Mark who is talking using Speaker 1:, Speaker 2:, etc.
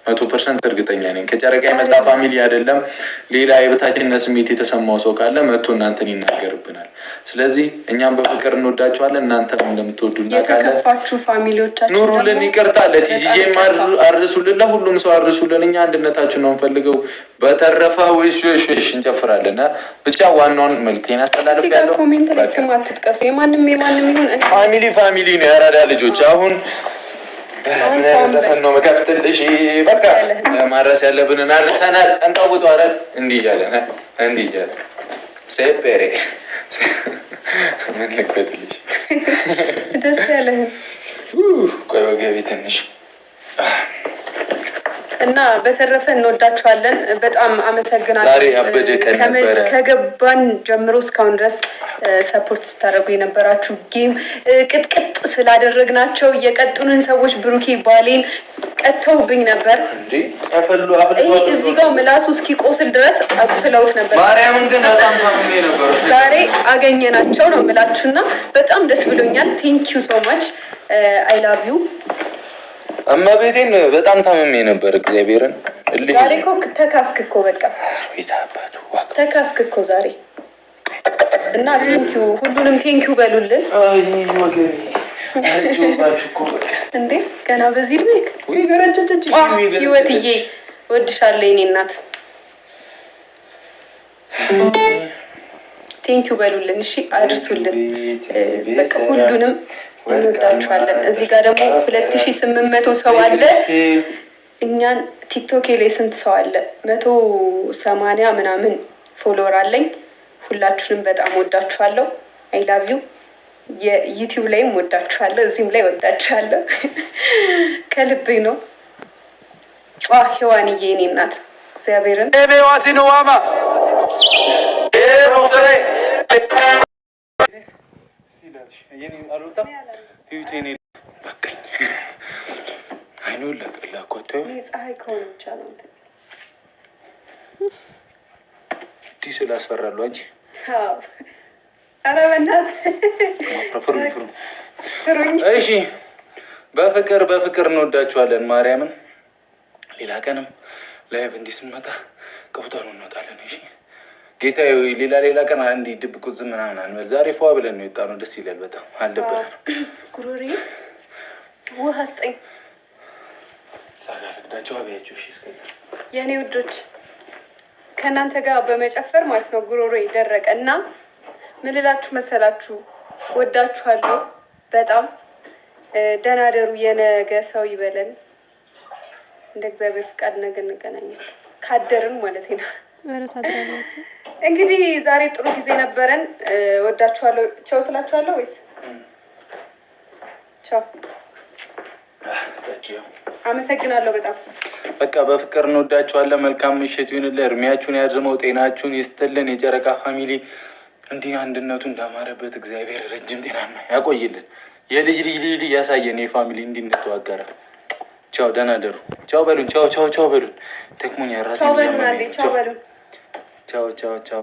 Speaker 1: 100% እርግጠኛ ነኝ። ከጨረቃ የመጣ ፋሚሊ አይደለም። ሌላ የበታችነት ስሜት የተሰማው ሰው ካለ መጥቶ እናንተን ይናገርብናል። ስለዚህ እኛም በፍቅር እንወዳችኋለን፣ እናንተም እንደምትወዱ እናውቃለን።
Speaker 2: የተከፋችሁ ፋሚሊዎቻችን
Speaker 1: ኑሩልን። ይቅርታ ለቲጂዬም አርሱልን፣ ለሁሉም ሰው አርሱልን። እኛ አንድነታችን ነው እንፈልገው። በተረፈ ወይሽ እንጨፍራለን። ብቻ ዋናውን መልክቴን አስተላልፍ ያለው
Speaker 2: ኮሜንት ላይ ስም አትጥቀሱ። የማንም ይሁን
Speaker 1: ፋሚሊ ነው ያራዳ ልጆች። አሁን ዘፈን ነው መከፍትልሽ። በቃ ማድረስ ያለብንን አድርሰናል። እንቀውጡ አይደል? እንዲህ እያለ ሴፔሬ ምን ልክፈትልሽ?
Speaker 2: ደስ ያለህ
Speaker 1: ቆይ ወገቤ ትንሽ
Speaker 2: እና በተረፈ እንወዳችኋለን። በጣም አመሰግናለሁ።
Speaker 1: ዛሬ አበደ ቀን ነበረ።
Speaker 2: ከገባን ጀምሮ እስካሁን ድረስ ሰፖርት ስታደርጉ የነበራችሁ ጌም ቅጥቅጥ ስላደረግናቸው የቀጡንን ሰዎች ብሩኬ ባሌን ቀጥተውብኝ ነበር እንዴ ተፈሉ እዚህ ጋር ምላሱ እስኪቆስል ድረስ አቁስለውት ነበር።
Speaker 1: ማርያምን ግን በጣም ታምሜ ነበር።
Speaker 2: ዛሬ አገኘናቸው ነው የምላችሁና በጣም ደስ ብሎኛል። ቴንክ ዩ ሶ ማች አይ ላቭ ዩ።
Speaker 1: እመቤቴን በጣም ታምሜ ነበር። እግዚአብሔርን
Speaker 2: ዛሬ እኮ ተካስክ እኮ በቃ
Speaker 1: ይታባቱ
Speaker 2: ተካስክ እኮ ዛሬ እና ቴንኪዩ ሁሉንም ቴንኪዩ በሉልን።
Speaker 1: አይ ወገኔ አጆባችሁ እኮ በቃ
Speaker 2: እንዴ ገና በዚህ ድሜ ወይ ገረጀጀጅ ህይወትዬ ወድሻለሁ የኔ እናት። ቴንኪዩ በሉልን። እሺ አድርሱልን። በቃ ሁሉንም እንወዳችኋለን። እዚህ ጋር ደግሞ 2800 ሰው አለ። እኛን ቲክቶክ ላይ ስንት ሰው አለ? 180 ምናምን ፎሎወር አለኝ። ሁላችሁንም በጣም ወዳችኋለሁ። አይ ላቭ ዩ። የዩቲዩብ ላይም ወዳችኋለሁ፣ እዚህም ላይ ወዳችኋለሁ። ከልቤ ነው። ሔዋንዬ የኔ እናት እግዚአብሔርን
Speaker 1: ዋሲኖዋማ ስላስፈራሉ እንጂ
Speaker 2: ኧረ በእናትህ
Speaker 1: እሺ። በፍቅር እንወዳችኋለን። ማርያምን ሌላ ቀንም ላይቭ እንዲህ ስንመጣ ቀውጣኑ እንወጣለን። እሺ ጌታዬ፣ ሌላ ቀን እንዲህ ድብቁ ዝም ምናምን አንበል። ዛሬ ፏ ብለን ነው የወጣነው። ደስ ይላል በጣም አልደበረንም።
Speaker 2: ጉሮሬ ውሃ ስጠኝ።
Speaker 1: ሳላልቅዳቸው አብያቸው። እሺ እስከዛ
Speaker 2: የእኔ ውዶች ከእናንተ ጋር በመጨፈር ማለት ነው ጉሮሮ ይደረቀ እና ምን ልላችሁ መሰላችሁ፣ ወዳችኋለሁ በጣም። ደህና ደሩ። የነገ ሰው ይበለን እንደ እግዚአብሔር ፍቃድ። ነገ እንገናኛለን ካደርን ማለት ነው። እንግዲህ ዛሬ ጥሩ ጊዜ ነበረን። ወዳችኋለሁ። ቻው ትላችኋለሁ ወይስ ቻው? አመሰግናለሁ በጣም
Speaker 1: በቃ በፍቅር እንወዳችኋለን። መልካም ምሽት ይሁንልን። እድሜያችሁን ያርዝመው፣ ጤናችሁን ይስጥልን። የጨረቃ ፋሚሊ እንዲህ አንድነቱ እንዳማረበት እግዚአብሔር ረጅም ጤናና ያቆይልን። የልጅ ልጅ ያሳየን የፋሚሊ እንዲህ እንደተዋቀረ። ቻው፣ ደህና ደሩ። ቻው በሉን። ቻው በሉን። ደክሞኛል ራሴን።
Speaker 2: ቻው በሉን።
Speaker 1: ቻው።